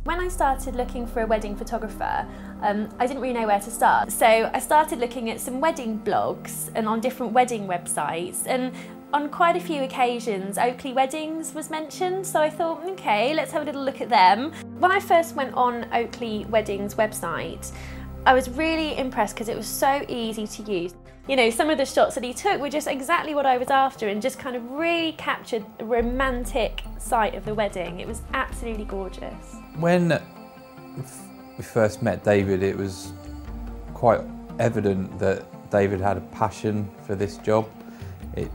When I started looking for a wedding photographer, I didn't really know where to start. So I started looking at some wedding blogs and on different wedding websites, and on quite a few occasions Oakley Weddings was mentioned, so I thought, okay, let's have a little look at them. When I first went on Oakley Weddings website, I was really impressed because it was so easy to use. You know, some of the shots that he took were just exactly what I was after and just kind of really captured the romantic side of the wedding. It was absolutely gorgeous. When we first met David, it was quite evident that David had a passion for this job. It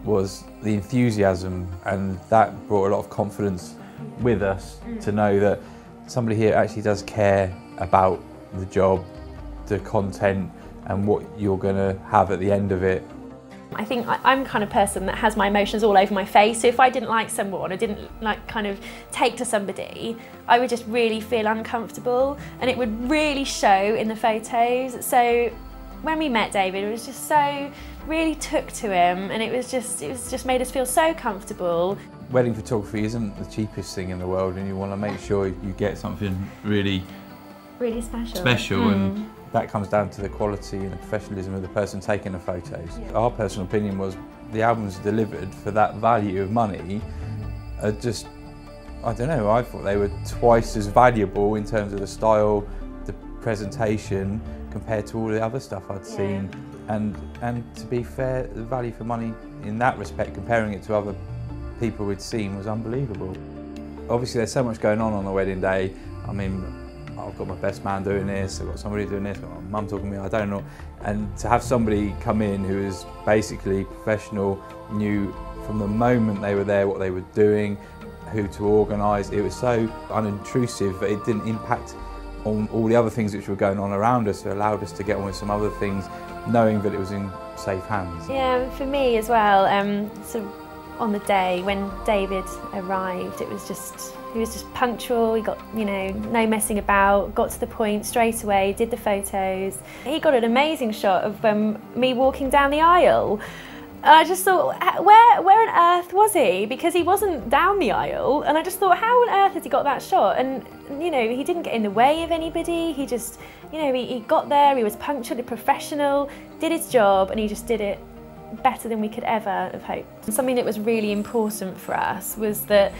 was the enthusiasm, and that brought a lot of confidence with us to know that somebody here actually does care about the job, the content, and what you're going to have at the end of it. I think I'm the kind of person that has my emotions all over my face, so if I didn't like someone or didn't like kind of take to somebody, I would just really feel uncomfortable, and it would really show in the photos. So when we met David, it was just so, really took to him, and it was just made us feel so comfortable. Wedding photography isn't the cheapest thing in the world, and you want to make sure you get something really special. And that comes down to the quality and the professionalism of the person taking the photos. Yeah. Our personal opinion was the albums delivered for that value of money are just, I don't know, I thought they were twice as valuable in terms of the style, the presentation, compared to all the other stuff I'd seen. And to be fair, the value for money in that respect, comparing it to other people we'd seen, was unbelievable. Obviously there's so much going on the wedding day. I mean, I've got my best man doing this, I've got somebody doing this, I've got my mum talking to me, I don't know. And to have somebody come in who is basically professional, knew from the moment they were there what they were doing, who to organise, it was so unintrusive that it didn't impact on all the other things which were going on around us. It allowed us to get on with some other things, knowing that it was in safe hands. Yeah, for me as well, so on the day when David arrived, he was just punctual. He got, you know, no messing about, got to the point straight away, did the photos. He got an amazing shot of me walking down the aisle. I just thought, where on earth was he? Because he wasn't down the aisle, and I just thought, how on earth has he got that shot? And you know, he didn't get in the way of anybody. He just, you know, he got there, he was punctually professional, did his job, and he just did it better than we could ever have hoped. And something that was really important for us was that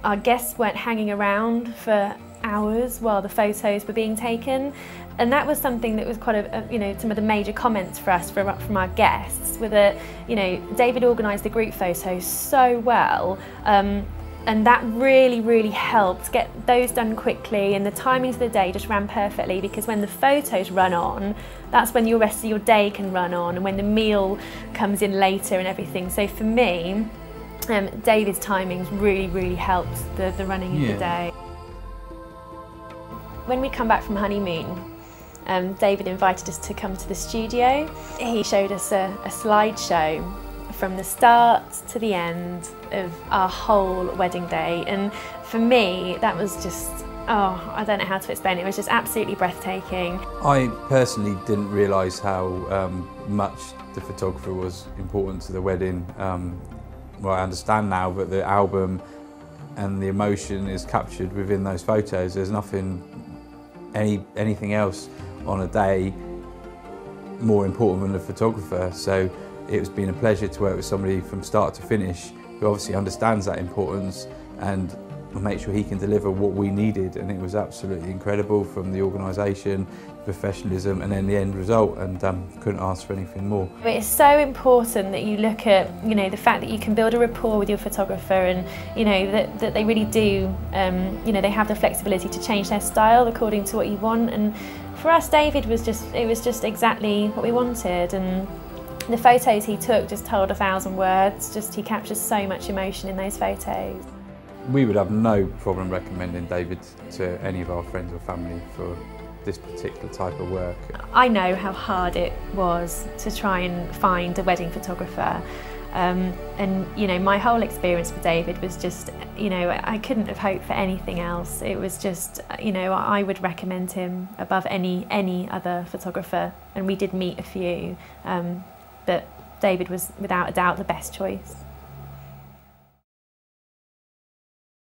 our guests weren't hanging around for hours while the photos were being taken, and that was something that was quite you know, some of the major comments for us from our guests were that, you know, David organised the group photos so well, and that really helped get those done quickly, and the timings of the day just ran perfectly, because when the photos run on, that's when your rest of your day can run on, and when the meal comes in later and everything. So for me, David's timings really helped the running of the day. When we come back from honeymoon, David invited us to come to the studio. He showed us a slideshow from the start to the end of our whole wedding day, and for me that was just, oh, I don't know how to explain it. It was just absolutely breathtaking. I personally didn't realise how much the photographer was important to the wedding. Well, I understand now that the album and the emotion is captured within those photos. There's nothing, anything else on a day more important than the photographer. So it's been a pleasure to work with somebody from start to finish who obviously understands that importance and make sure he can deliver what we needed. And it was absolutely incredible, from the organisation, professionalism, and then the end result, and couldn't ask for anything more. It's so important that you look at, you know, the fact that you can build a rapport with your photographer, and you know that they really do, you know, they have the flexibility to change their style according to what you want. And for us, David was just exactly what we wanted, and the photos he took just told 1,000 words. He captures so much emotion in those photos. We would have no problem recommending David to any of our friends or family for this particular type of work. I know how hard it was to try and find a wedding photographer, and you know, my whole experience with David was just, you know, I couldn't have hoped for anything else. It was just, you know, I would recommend him above any other photographer, and we did meet a few, but David was without a doubt the best choice.